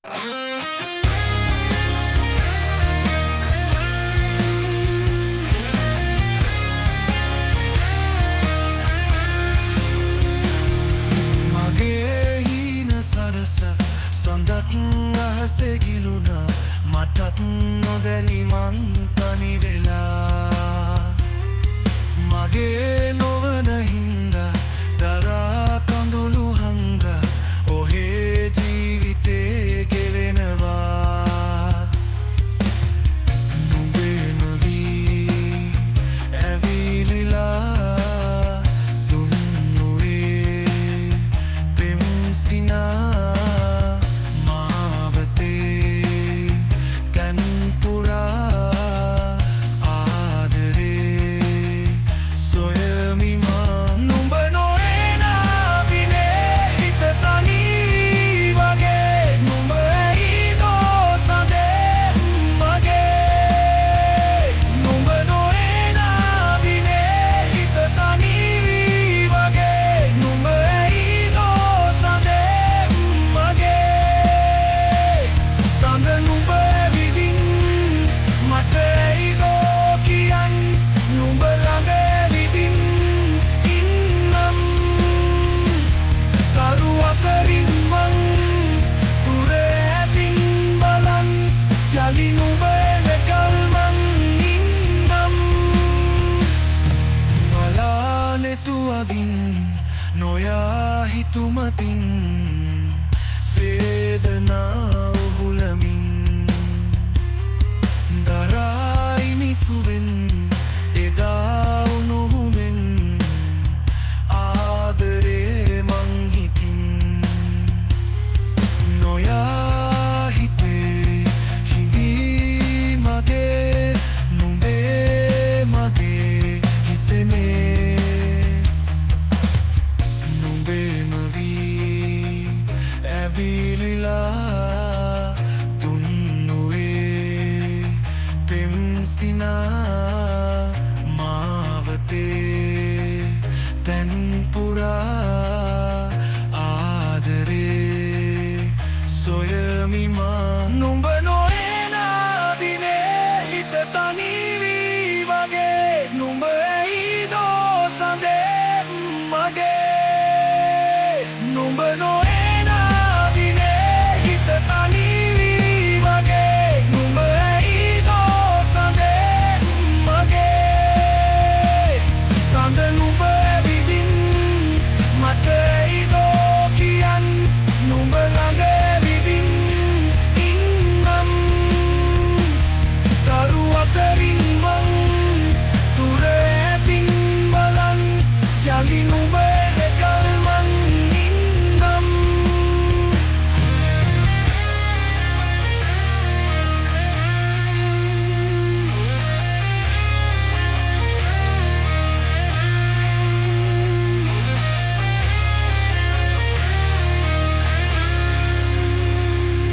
මගේ හීන සරස සඳත් අහසේ ගිලුණා මටත් නොදැනි මං තනි වෙලා මගේ නොවන හින්දා දරා කඳුළු හංගා ඔහේ ජීවිතේ ගෙවෙනවා නුඹේ නොවී ඇවිලිලා දුන්නුවේ පෙම්ස්ටිනා නොයා හිතුමතින් වේදනාව හුලමින් දරායි මිසුවෙන් එදා උණුහුමෙන් ආදරේ මං හිතින් නොයා හිතේ හිඳී මගේ නුඹේ මගේ හිසෙනේ ඇවිලිලා දුන්නුවේ පෙම්ස්ටිනා මාවතේ තැන්පුරා ආදරේ සොයමිමා නුඹ